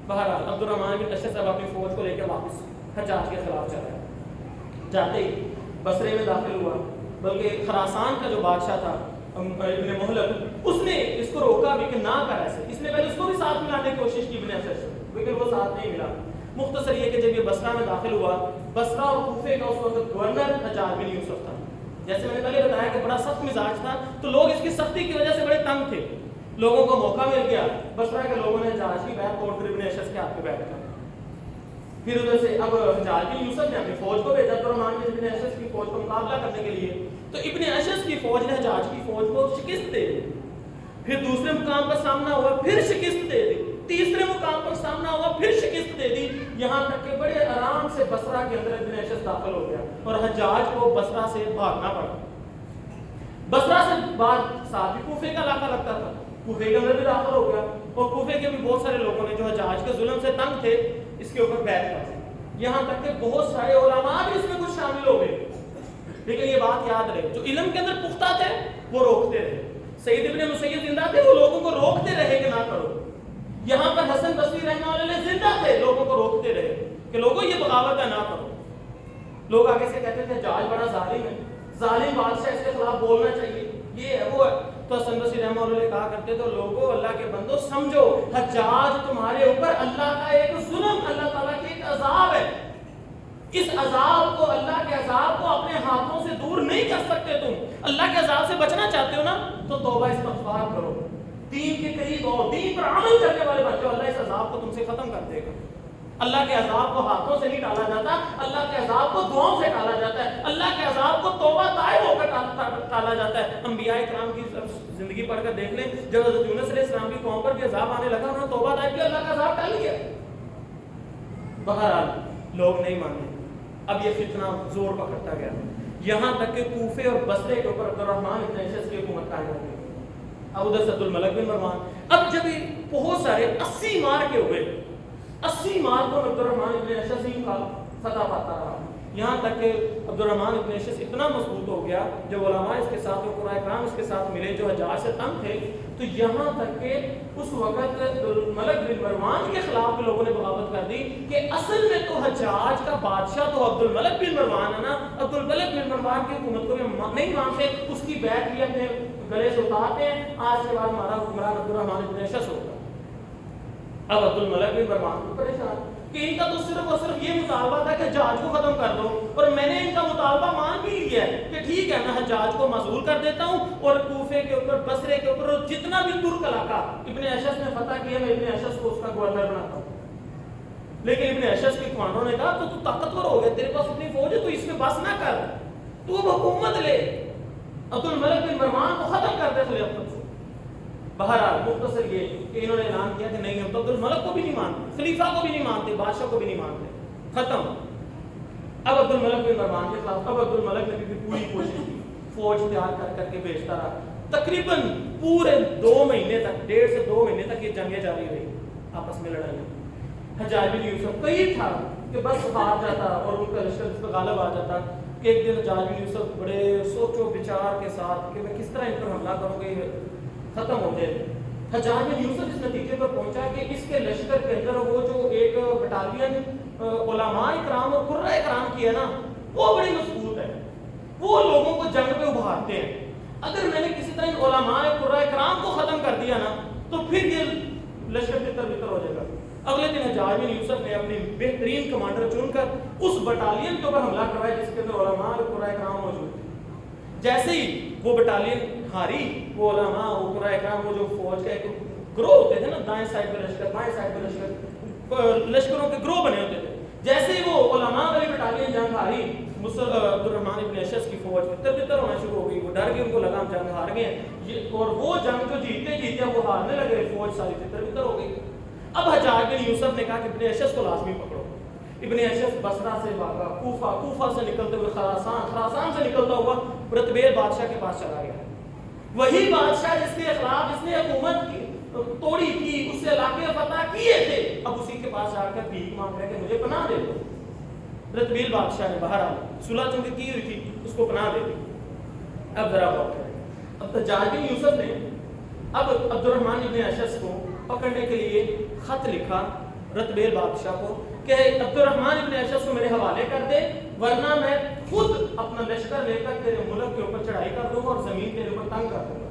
بہرحال عبد الرحمن بن اشعث اب اپنی فوج کو لے کے واپس حجاج کے خلاف چلا. جاتے ہی بصرے میں داخل ہوا، بلکہ خراسان کا جو بادشاہ تھا ابن مہلک، اس نے اس کو روکا بھی کہ نہ کر ایسے. اس نے پہلے اس کو بھی ساتھ ملانے کی کوشش کی ابن اشعث سے، لیکن وہ ساتھ نہیں ملا. مختصر یہ کہ جب یہ بصرہ میں داخل ہوا، بصرہ اور کوفے کا اس وقت گورنر حجاج بن یوسف تھا. جیسے میں نے پہلے بتایا کہ بڑا سخت مزاج تھا، تو لوگ اس کی سختی کی وجہ سے بڑے تنگ تھے. لوگوں کو موقع مل گیا، بصرہ کے لوگوں نے حجاج کی بیعت توڑ کر ابن اشعث کے ہاتھ میں بیعت کر. پھر ادھر سے اب حجاج بن یوسف نے اپنی فوج کو بھیجا عبد الرحمن بن اشعث کی فوج کو مقابلہ کرنے کے لیے. تو ابن اشعث کی فوج نے حجاج کی فوج کو شکست دے دی. پھر دوسرے مقام پر سامنا ہوا، پھر شکست دے دی. تیسرے مقام پر سامنا ہوا، پھر شکست دے دی. یہاں تک کہ بڑے آرام سے بصرہ کے اندر ابن اشعث داخل ہو گیا اور حجاج کو بصرہ سے بھاگنا پڑا. بصرہ سے بعد ساتھ ہی کوفے کا علاقہ لگتا تھا، کوفے کے اندر بھی داخل ہو گیا اور کوفے کے بھی بہت سارے لوگوں نے جو حجاج کے ظلم سے تنگ تھے اس کے اوپر بیعت کر دی. یہاں تک کہ بہت سارے علماء بھی اس میں کچھ شامل ہو گئے. لیکن یہ بات یاد رہے، جو علم کے اندر پختہ تھے وہ روکتے رہے. سعید ابن مسیب زندہ تھے، وہ لوگوں کو روکتے رہے کہ نہ کرو. یہاں پر حسن بصری رحمہ اللہ علیہ زندہ تھے، لوگوں کو روکتے رہے کہ لوگوں یہ بغاوت نہ کرو. لوگ آگے سے کہتے تھے حجاج بڑا ظالم ہے، ظالم بادشاہ، اس کے خلاف بولنا چاہیے، یہ ہے وہ ہے. تو حسن بصری رحمہ اللہ علیہ کہا کرتے تھے لوگوں، اللہ کے بندو سمجھو حجاج تمہارے اوپر اللہ کا ایک ظلم، اللہ تعالیٰ کی ایک عذاب ہے. اس عذاب کو، اللہ کے عذاب کو اپنے ہاتھوں سے دور نہیں کر سکتے. تم اللہ کے عذاب سے بچنا چاہتے ہو نا، تو توبہ استغفار کرو، دین کے قریب آؤ، دین پر عمل کرنے والے بن جاؤ. اللہ اس عذاب کو تم سے ختم کر دے گا. اللہ کے عذاب کو ہاتھوں سے نہیں ٹالا جاتا، اللہ کے عذاب کو دعاؤں سے ٹالا جاتا ہے. اللہ کے عذاب کو توبہ طائب ہو کر ٹالا جاتا ہے. انبیاء کرام کی زندگی پڑھ کر دیکھ لیں، جب حضرت یونس علیہ السلام کی قوم پر بھی عذاب آنے لگا، انہوں نے توبہ طائب کی، اللہ کا عذاب ٹال لیا. بہرحال لوگ نہیں مانے. اب یہ فتنہ زور پکڑتا گیا، یہاں تک کہ کوفے اور بصرے کے اوپر عبد الرحمن ابن اشعث کی حکومت قائم ہو گئی. اب ادھر سے عبد الملک بن مروان. اب جب یہ بہت سارے 80 مار کے ہوئے، 80 مار کو عبد الرحمن ابن اشعث کا فتح پاتا رہا، یہاں تک کہ عبد الرحمن ابن اشعث اتنا مضبوط ہو گیا، جب علماء اس کے ساتھ اور قرآن کرام اس کے ساتھ ملے جو حجاج سے تنگ تھے، تو یہاں تک کہ اس وقت عبد الملک بن مروان کے خلاف بھی لوگوں نے بغاوت کر دی کہ اصل میں تو حجاج کا بادشاہ تو عبد الملک بن مروان ہے نا، عبد الملک بن مروان کی حکومت کو نہیں مانتے، اس کی بیعت بھی اپنے گلے سے اتارتے ہیں، آج کے بعد ہمارا حکمران عبد الرحمن ابن اشعث ہوگا. اب عبد الملک بن مروان کو پریشان کہ ان کا تو صرف اور صرف یہ مطالبہ تھا کہ حجاج کو ختم کر دو، اور میں نے ان کا مطالبہ مان بھی لیا ہے کہ ٹھیک ہے میں حجاج کو معزول کر دیتا ہوں، اور کوفے کے اوپر، بصرے کے اوپر، اور جتنا بھی ترک علاقہ ابن اشعث نے فتح کیا، میں ابن اشعث کو اس کا گورنر بناتا ہوں. لیکن ابن اشعث کے کمانڈروں نے کہا تو طاقتور ہو گیا، تیرے پاس اتنی فوج ہے، تو اس میں بس نہ کر، تو اب حکومت لے، عبد الملک بن مروان کو ختم کر دے خلافت سے. بہرحال مختصر یہ کہ انہوں نے اعلان کیا کہ نہیں، ہم تو عبد الملک کو بھی نہیں مانتے، خلیفہ کو بھی نہیں مانتے، بادشاہ کو بھی نہیں مانتے، ختم. اب عبد الملک بن مروان کے خلاف اب عبد الملک نے بھی پوری کوشش کی، فوج تیار کر کر کے بھیجتا رہا. تقریباً پورے 2 مہینے تک، 1.5 سے 2 مہینے تک یہ جنگیں جاری رہی، آپس میں لڑائیں. حجاج بن یوسف کئی تھا کہ بس ہار جاتا اور ان کا لشکر اس پہ غالب آ جاتا کہ ایک دن حجاج بن یوسف بڑے سوچ و بچار کے ساتھ کہ میں کس طرح ان پر حملہ کروں گی، ختم ہو جائے. حجاج بن یوسف اس نتیجے پر پہنچا کہ اس کے لشکر کے اندر وہ جو ایک بٹالین علماء کرام اور قرۂ کرام کی ہے نا، وہ بڑی مضبوط ہے، وہ لوگوں کو جنگ پہ ابھارتے ہیں. اگر میں نے کسی طرح علماء قرۂ کرام کو ختم کر دیا نا، تو پھر یہ لشکر تتر بتر ہو جائے گا. اگلے دن حجاج بن یوسف نے اپنی بہترین کمانڈر چن کر اس بٹالین کے اوپر حملہ کروایا جس کے اندر علماء اور قرآن کرام موجود تھے. جیسے ہی وہ بٹالین ہاری، وہ علماء وہ قرآن کرام، وہ جو فوج کا ایک گروہ ہوتے تھے نا، دائیں سائڈ پہ لشکر، بائیں سائڈ پہ لشکر، لشکروں کے گروہ بنے ہوتے تھے. جیسے ہی وہ علماء والی بٹالین جنگ ہاری، عبد الرحمن ابن اشعث کی فوج تتر بتر ہونا شروع ہو گئی. وہ ڈر گئے، ان کو لگا ہم جنگ ہار گئے ہیں، اور وہ جنگ جو جیتے جیتے وہ ہارنے لگے، فوج ساری تتر بتر ہو گئی. اب حجاج بن یوسف نے کہا کہ ابن اشعث کو لازمی پکڑو. ابن اشعث بصرہ سے بھاگا، کوفہ سے نکلتے ہوئے خراسان سے نکلتا ہوا رتبیل بادشاہ کے پاس چلا گیا. وہی بادشاہ جس کے خلاف اس نے حکومت کی توڑی تھی، اس سے علاقے فتح کیے تھے، اب اسی کے پاس جا کر بھیک مانگ رہے کہ مجھے پناہ دے دو. رتبیل بادشاہ نے بہرحال صلح چونکہ کی ہوئی تھی، اس کو پناہ دے دی. اب ذرا غور کریں، اب حجاج بن یوسف نے اب عبد الرحمن ابن اشعث کو پکڑنے کے لیے خط لکھا رتبیل بادشاہ کو کہ عبد الرحمن ابن اشعث کو میرے حوالے کر دے، ورنہ میں خود اپنا لشکر لے کر تیرے ملک کے اوپر چڑھائی کر دوں گا اور زمین تیرے اوپر تنگ کر دوں گا.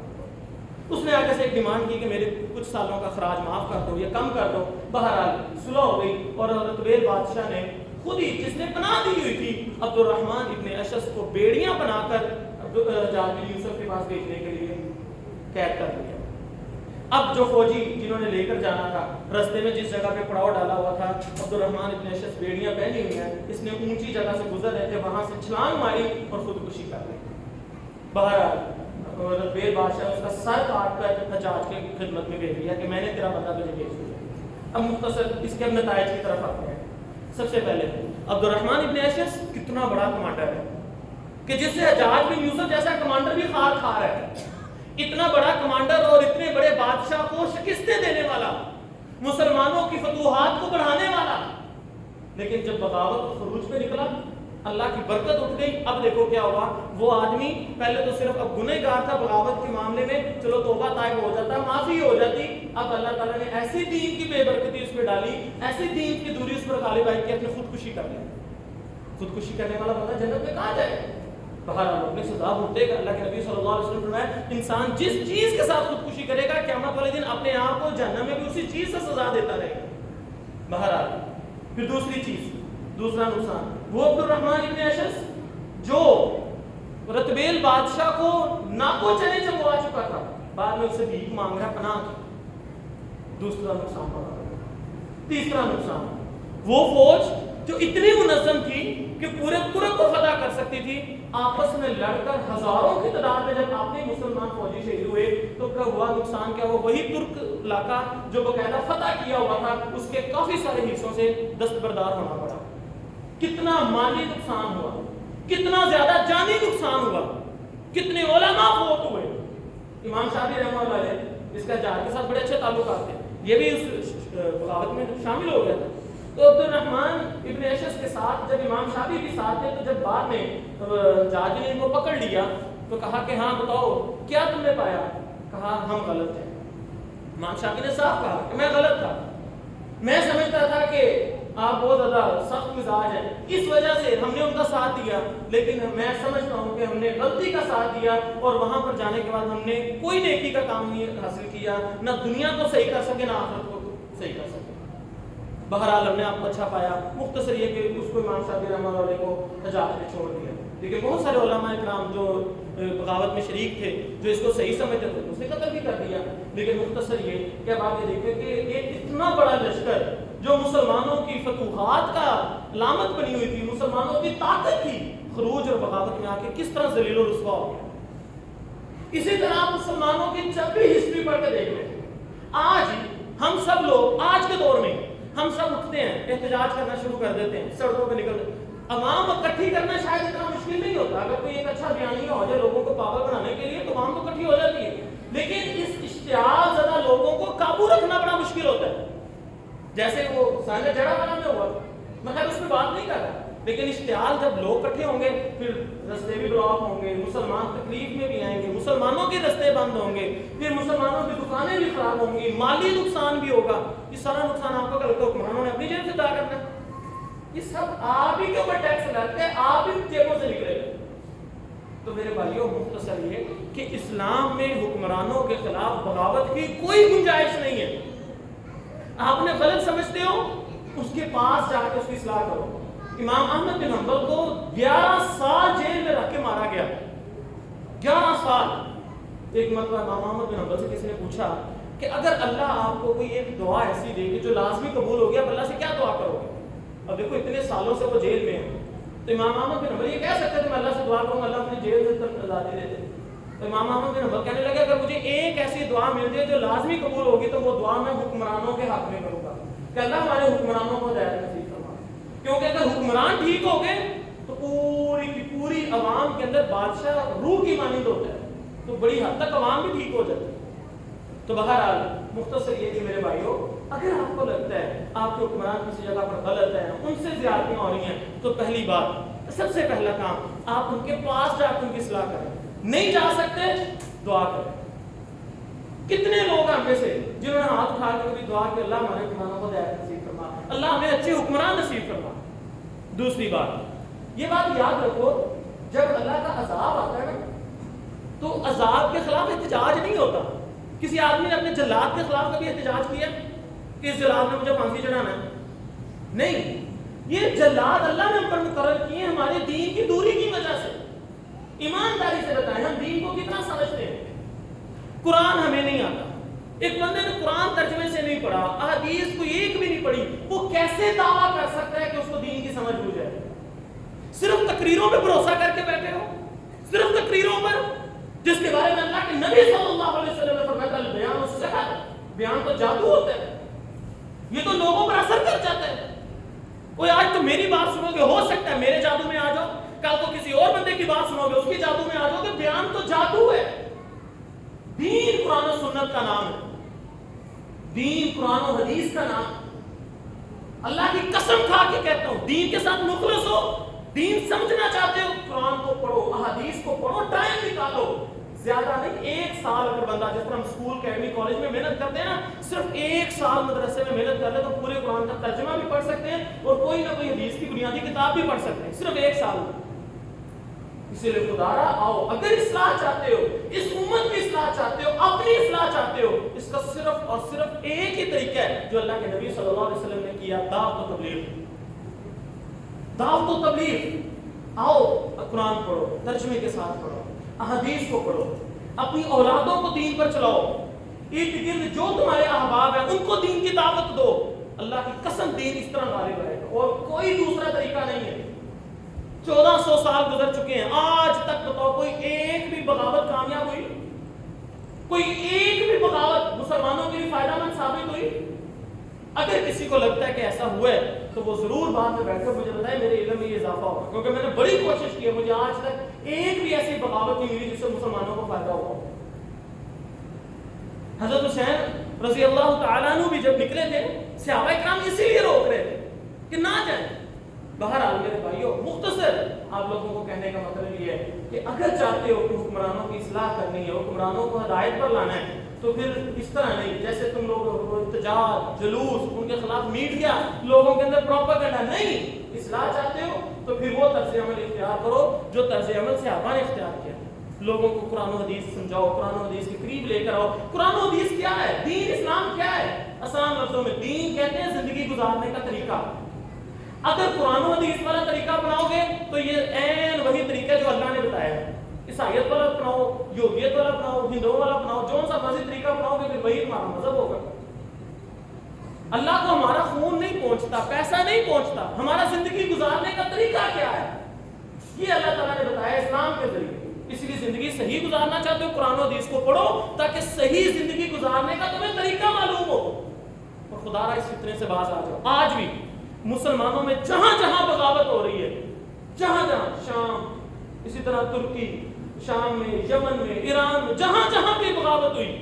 اس نے آگے سے ایک ڈیمانڈ کی کہ میرے کچھ سالوں کا خراج معاف کر دو یا کم کر دو. بہرحال صلح ہو گئی اور رتبیل بادشاہ نے خود ہی، جس نے پناہ دی ہوئی تھی، عبد الرحمن ابن اشعث کو بیڑیاں بنا کر حجاج بن یوسف کے پاس بھیجنے کے لیے قید کر دیا. اب جو فوجی جنہوں نے لے کر جانا تھا، رستے میں جس جگہ پہ پڑاؤ ڈالا ہوا تھا، عبد الرحمن ابن اشعث بیڑیاں پہنی ہوئی ہیں، اس نے اونچی جگہ سے گزر رہے تھے، وہاں سے چھلانگ ماری اور خودکشی کر لی. بہرحال رتبیل بادشاہ اس کا سر کاٹ کر حجاج کی خدمت میں بھیج دیا کہ میں نے تیرا بندہ تجھے بھیج دیا. اب مختصر اس کے نتائج کی طرف آتے ہیں. سب سے پہلے عبد الرحمن ابن اشعث کتنا بڑا کمانڈر ہے کہ جس سے حجاج بن یوسف جیسا کمانڈر بھی خار کھا رہا ہے. اتنا بڑا کمانڈر اور اتنے بڑے بادشاہ کو شکستیں دینے والا، مسلمانوں کی فتوحات کو بڑھانے والا، لیکن جب بغاوت اور خروج پہ نکلا اللہ کی برکت اٹھ گئی. اب دیکھو کیا ہوا, وہ آدمی پہلے تو صرف اب گنہگار تھا بغاوت کے معاملے میں, چلو توبہ طائب ہو جاتا, معافی ہو جاتی. اب اللہ تعالیٰ نے ایسی دین کی بے برکتی اس پہ ڈالی, ایسی دین کی دوری اس پر غالب آئی کہ اپنی خودکشی کر لی. خودکشی کرنے والا بندہ جنت میں کہاں جائے؟ باہر اپنی سزا بھگتے گا. اللہ کے نبی صلی اللہ علیہ وسلم نے فرمایا انسان جس چیز کے ساتھ خودکشی کرے گا قیامت والے دن اپنے آپ کو جہنم میں بھی اسی چیز سے سزا دیتا رہے گا. بہرحال پھر دوسری چیز, دوسرا نقصان, وہ عبد الرحمن ابن اشعث جو رتبیل بادشاہ کو ناکو چنے چموا چکا تھا, بعد میں اسے بھیک مانگ رہا پناہ کی. دوسرا نقصان پڑا. تیسرا نقصان, وہ فوج جو اتنی منظم تھی کہ پورے ترک کو فتح کر سکتی تھی, آپس میں لڑ کر ہزاروں کی تعداد میں جب اپنے مسلمان فوجی شہید ہوئے تو کیا ہوا نقصان کیا ہوا؟ وہی ترک علاقہ جو باقاعدہ فتح کیا ہوا تھا اس کے کافی سارے حصوں سے دستبردار ہونا پڑا. کتنا مالی نقصان ہوا, کتنا زیادہ جانی نقصان ہوا, کتنے علماء فوت ہوئے. امام شافعی رحمہ اللہ علیہ اس کا جہاد کے ساتھ بڑے اچھے تعلقات تھے, یہ بھی اس بغاوت میں شامل ہو گیا تھا. تو عبد الرحمن ابن اشعث کے ساتھ جب امام شافعی بھی ساتھ تھے, تو جب بعد میں جاج نے ان کو پکڑ لیا تو کہا کہ ہاں بتاؤ کیا تم نے پایا؟ کہا ہم غلط تھے. امام شافعی نے صاف کہا کہ میں غلط تھا, میں سمجھتا تھا کہ آپ بہت زیادہ سخت مزاج ہیں, اس وجہ سے ہم نے ان کا ساتھ دیا, لیکن میں سمجھتا ہوں کہ ہم نے غلطی کا ساتھ دیا اور وہاں پر جانے کے بعد ہم نے کوئی نیکی کا کام نہیں حاصل کیا, نہ دنیا کو صحیح کر سکے نہ آخرت کو صحیح کر سکے. بہرحال ہم نے آپ کو اچھا پایا. مختصر یہ کہ اس کو امام شافعی رحمہ اللہ علیہ کو حجاز میں چھوڑ دیا. لیکن بہت سارے علماء کرام جو بغاوت میں شریک تھے, جو اس کو صحیح سمجھتے تھے, اس نے قتل بھی کر دیا. لیکن مختصر یہ کہ اب آپ یہ دیکھیں کہ ایک اتنا بڑا لشکر جو مسلمانوں کی فتوحات کا علامت بنی ہوئی تھی, مسلمانوں کی طاقت تھی, خروج اور بغاوت میں آ کے کس طرح ذلیل و رسوا ہو گیا. اسی طرح مسلمانوں کی جب بھی ہسٹری پڑھ کے دیکھ لیں, آج ہم سب لوگ آج کے دور میں ہم سب اٹھتے ہیں, احتجاج کرنا شروع کر دیتے ہیں, سڑکوں پہ نکلتے ہیں. عوام اکٹھی کرنا شاید اتنا مشکل نہیں ہوتا, اگر کوئی ایک اچھا بیانیہ ہو جائے لوگوں کو پاگل بنانے کے لیے تو عوام تو اکٹھی ہو جاتی ہے. لیکن اس اشتعال زدہ لوگوں کو قابو رکھنا بڑا مشکل ہوتا ہے. جیسے وہ سانحہ جڑا والا میں ہوا, میں خیر اس پہ بات نہیں کر رہا, لیکن اشتعال جب لوگ اکٹھے ہوں گے پھر رستے بھی بلاک ہوں گے, مسلمان تکلیف میں بھی آئیں گے, مسلمانوں کے رستے بند ہوں گے, پھر مسلمانوں کی دکانیں بھی خراب ہوں گی, مالی نقصان بھی ہوگا. یہ سارا نقصان آپ کو کرتے حکمرانوں نے اپنی جیب سے ادا کرنا ہے. یہ سب آپ ہی کے اوپر ٹیکس لگتے ہیں, آپ ہی جیبوں سے نکلے گا. تو میرے بھائیوں مختصر یہ کہ اسلام میں حکمرانوں کے خلاف بغاوت کی کوئی گنجائش نہیں ہے. آپ نے غلط سمجھتے ہو, اس کے پاس جا کے اس کی اصلاح کرو. امام احمد بن حنبل کو 11 سال جیل میں رکھ کے مارا گیا. 11 سال. ایک مرتبہ امام احمد بن حنبل سے کسی نے پوچھا کہ اگر اللہ آپ کو کوئی ایک دعا ایسی دے کہ جو لازمی قبول ہو گیا, اب اللہ سے کیا دعا کرو گے؟ اب دیکھو اتنے سالوں سے وہ جیل میں ہیں. تو امام احمد بن حنبل یہ کہہ سکتے تھے میں اللہ سے دعا کروں گا اللہ اپنی جیل سے آزادی دے دے. تو امام احمد بن حنبل کہنے لگے اگر مجھے ایک ایسی دعا مل جائے جو لازمی قبول ہوگی تو وہ دعا میں حکمرانوں کے حق میں کروں گا کہ اللہ ہمارے حکمرانوں کو ہدایت نصیب فرما. کیونکہ اگر حکمران ٹھیک ہو گئے تو پوری کی پوری عوام کے اندر بادشاہ روح کی مانند ہوتا ہے, تو بڑی حد تک عوام بھی ٹھیک ہو جاتی ہے. تو بہرحال مختصر یہ کہ میرے بھائیوں, اگر آپ کو لگتا ہے آپ کے حکمران کسی جگہ پر غلط ہیں, ان سے زیادتیاں ہو رہی ہیں, تو پہلی بات سب سے پہلا کام آپ ان کے پاس جا کے ان کی اصلاح کریں. نہیں جا سکتے دعا کریں. کتنے لوگ ہیں میں سے جنہوں نے ہاتھ اٹھا کے کبھی دعا کہ اللہ ہمارے حکمرانوں کو ہدایت نصیب فرما, اللہ ہمیں اچھے حکمران نصیب فرما. دوسری بات یہ بات یاد رکھو, جب اللہ کا عذاب آتا ہے نا تو عذاب کے خلاف احتجاج نہیں ہوتا. کسی آدمی نے اپنے جلاد کے خلاف کبھی احتجاج کیا کہ اس جلاد نے مجھے پھانسی چڑھانا ہے؟ نہیں, یہ جلاد اللہ نے ہم پر مقرر کیے ہمارے دین کی دوری کی وجہ سے. ایمانداری سے بتائیں ہم دین کو کتنا سمجھتے ہیں؟ قرآن ہمیں نہیں آتا. ایک بندے نے قرآن ترجمے سے نہیں پڑھا, احادیث کو ایک بھی نہیں پڑھی, وہ کیسے دعویٰ کر سکتا ہے کہ اس کو دین کی سمجھ ہو جائے؟ صرف تقریروں پہ بھروسہ کر کے بیٹھے ہو, صرف تقریروں پر, جس کے بارے میں اللہ کے نبی صلی اللہ علیہ وسلم نے فرمایا البیان السحر, بیان تو جادو ہوتا ہے, یہ تو لوگوں پر اثر کر جاتا ہے. کوئی آج تو میری بات سنو گے, ہو سکتا ہے میرے جادو میں آ جاؤ, کل کو کسی اور بندے کی بات سنو گے اس کی جادو میں آ جاؤ گے. بیان تو جادو ہے. دین قرآن و سنت کا نام ہے, دین قرآن و حدیث کا نام. اللہ کی قسم کھا کے کہتا ہوں دین کے ساتھ مخلص ہو, دین سمجھنا چاہتے ہو قرآن کو پڑھو، احادیث کو پڑھو، ٹائم نکالو، زیادہ نہیں، 1 سال اگر بندہ، جس طرح ہم اسکول اکیڈمی کالج میں محنت کرتے ہیں نا، صرف 1 سال مدرسے میں محنت کر لے تو پورے قرآن کا ترجمہ بھی پڑھ سکتے ہیں اور کوئی نہ کوئی حدیث کی بنیادی کتاب بھی پڑھ سکتے ہیں، صرف 1 سال میں۔ اسی لیے خدا را آؤ، اگر اصلاح چاہتے ہو، اس امت کی اصلاح چاہتے ہو، اپنی اصلاح چاہتے ہو، اس کا صرف اور صرف ایک ہی طریقہ ہے جو اللہ کے نبی صلی اللہ علیہ وسلم نے کیا، دعوت و تبلیغ۔ دعوت و تبلیغ، آؤ قرآن پڑھو، ترجمے کے ساتھ پڑھو، احادیث کو پڑھو، اپنی اولادوں کو دین پر چلاؤ، ارد گرد جو تمہارے احباب ہیں ان کو دین کی دعوت دو۔ اللہ کی قسم دین اس طرح غالب رہے گا اور کوئی دوسرا طریقہ نہیں ہے۔ 1400 سال گزر چکے ہیں، آج تک بتاؤ کوئی ایک بھی بغاوت کامیاب ہوئی؟ کوئی ایک بھی بغاوت مسلمانوں کے لیے فائدہ مند ثابت ہوئی؟ اگر کسی کو لگتا ہے کہ ایسا ہوا ہے تو وہ ضرور بعد میں بیٹھ کر مجھے بتائے، میرے علم میں یہ اضافہ ہوگا، کیونکہ میں نے بڑی کوشش کی ہے، مجھے آج تک ایک بھی ایسی بغاوت نہیں ملی جس سے مسلمانوں کو فائدہ ہوا۔ حضرت حسین رضی اللہ تعالیٰ عنہ بھی جب نکلے تھے، صحابہ کرام اسی لیے روک رہے تھے کہ نہ جائیں۔ بہرحال میرے بھائیوں، مختصر آپ لوگوں کو کہنے کا مطلب یہ ہے کہ اگر چاہتے ہو کہ حکمرانوں کی اصلاح کرنی ہے، حکمرانوں کو ہدایت پر لانا ہے، تو پھر اس طرح نہیں جیسے تم لوگ احتجاج، جلوس، ان کے خلاف میڈیا، لوگوں کے اندر پروپیگنڈا نہیں۔ اصلاح چاہتے ہو تو پھر وہ طرز عمل اختیار کرو جو طرز عمل صحابہ نے اختیار کیا۔ لوگوں کو قرآن و حدیث سمجھاؤ، قرآن و حدیث کے قریب لے کر آؤ۔ قرآن و حدیث کیا ہے؟ دین اسلام کیا ہے؟ آسان لفظوں میں دین کہتے ہیں زندگی گزارنے کا طریقہ۔ اگر قرآن و حدیث والا طریقہ اپناؤ گے تو یہ عین وہی طریقہ جو اللہ نے بتایا ہے۔ عیسائیت والا اپناؤ، یہودیت والا اپناؤ، ہندوؤں والا اپناؤ، جو سا مرضی طریقہ اپناؤ گے پھر وہی ہمارا مذہب ہوگا۔ اللہ کو ہمارا خون نہیں پہنچتا، پیسہ نہیں پہنچتا، ہمارا زندگی گزارنے کا طریقہ کیا ہے یہ اللہ تعالیٰ نے بتایا اسلام کے ذریعے۔ اس لیے زندگی صحیح گزارنا چاہتے ہو قرآن و حدیث کو پڑھو تاکہ صحیح زندگی گزارنے کا تمہیں طریقہ معلوم ہو اور خدا را اس فتنے سے باز آ جاؤ۔ آج بھی مسلمانوں میں جہاں جہاں بغاوت ہو رہی ہے، جہاں جہاں، شام، اسی طرح ترکی، شام میں، یمن میں، ایران میں، جہاں جہاں بھی بغاوت ہوئی،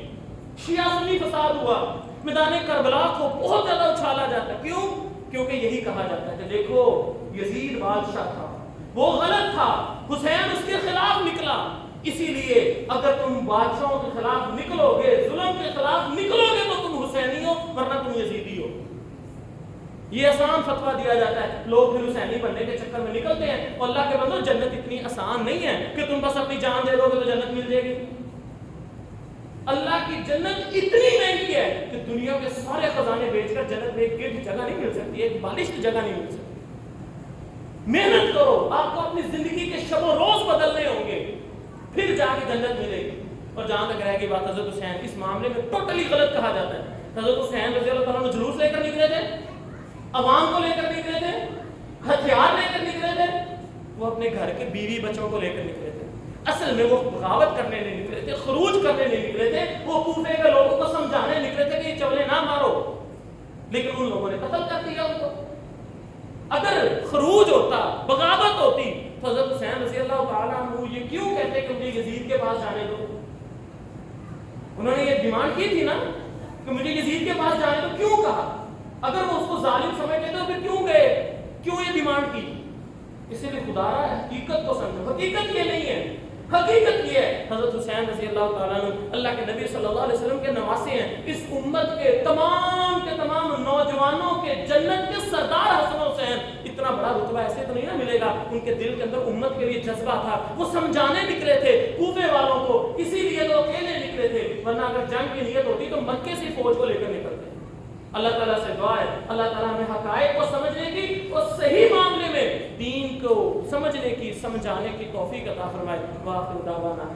شیعہ سنی فساد ہوا، میدان کربلا کو بہت زیادہ اچھالا جاتا ہے۔ کیوں؟ کیونکہ یہی کہا جاتا ہے کہ دیکھو یزید بادشاہ تھا، وہ غلط تھا، حسین اس کے خلاف نکلا، اسی لیے اگر تم بادشاہوں کے خلاف نکلو گے، ظلم کے خلاف نکلو گے تو تم حسینی ہو ورنہ تم یزیدی ہو۔ یہ آسان فتویٰ دیا جاتا ہے، لوگ پھر حسینی بننے کے چکر میں نکلتے ہیں۔ اور اللہ کے بندو، جنت اتنی آسان نہیں ہے کہ تم بس اپنی جان دے دو گے تو جنت مل جائے گی۔ اللہ کی جنت اتنی مہنگی ہے کہ دنیا کے سارے خزانے بیچ کر جنت میں ایک گرد جگہ نہیں مل سکتی، ایک بالشت جگہ نہیں مل سکتی۔ محنت کرو، آپ کو اپنی زندگی کے شب و روز بدلنے ہوں گے، پھر جا کے جنت ملے گی۔ اور جہاں تک رہ گئی بات حضرت حسین، اس معاملے میں ٹوٹلی غلط کہا جاتا ہے۔ حضرت حسین رضی اللہ تعالیٰ عنہ جلوس لے کر نکلے تھے، عوام کو لے کر نکلے تھے، ہتھیار لے کر نکلے تھے، وہ اپنے گھر کے بیوی بچوں کو لے کر نکلے تھے۔ اصل میں وہ بغاوت کرنے نہیں نکلے تھے، خروج کرنے نہیں نکلے تھے، وہ کوفے کے لوگوں کو سمجھانے نکلے تھے کہ یہ چولے نہ مارو، لیکن ان لوگوں نے قتل کر دیا ان کو۔ اگر خروج ہوتا، بغاوت ہوتی تو حضرت حسین رضی اللہ تعالیٰ عنہ یہ کیوں کہتے کہ مجھے یزید کے پاس جانے دو؟ انہوں نے یہ ڈیمانڈ کی تھی نا کہ مجھے یزید کے پاس جانے دو، کیوں کہا؟ اگر وہ اس کو ظالم سمجھتے تو پھر کیوں گئے، کیوں یہ ڈیمانڈ کی؟ اسی لیے خدا را حقیقت کو سمجھو، حقیقت یہ نہیں ہے، حقیقت یہ ہے حضرت حسین رضی اللہ تعالیٰ عنہ اللہ کے نبی صلی اللہ علیہ وسلم کے نواسے ہیں۔ اس امت کے تمام نوجوانوں کے جنت کے سردار حسن حسین، اتنا بڑا رتبہ ایسے تو نہیں نہ ملے گا۔ ان کے دل کے اندر امت کے لیے جذبہ تھا، وہ سمجھانے نکلے تھے کوفے والوں کو، اسی لیے وہ اکیلے نکلے تھے، ورنہ اگر جنگ کی نیت ہوتی تو مکے سے فوج کو لے کر نکلتے۔ اللہ تعالیٰ سے دعا ہے اللہ تعالیٰ ہمیں حقائق کو سمجھنے کی اور صحیح معاملے میں دین کو سمجھنے کی، سمجھانے کی توفیق عطا فرمائے۔ وآخر دعوانا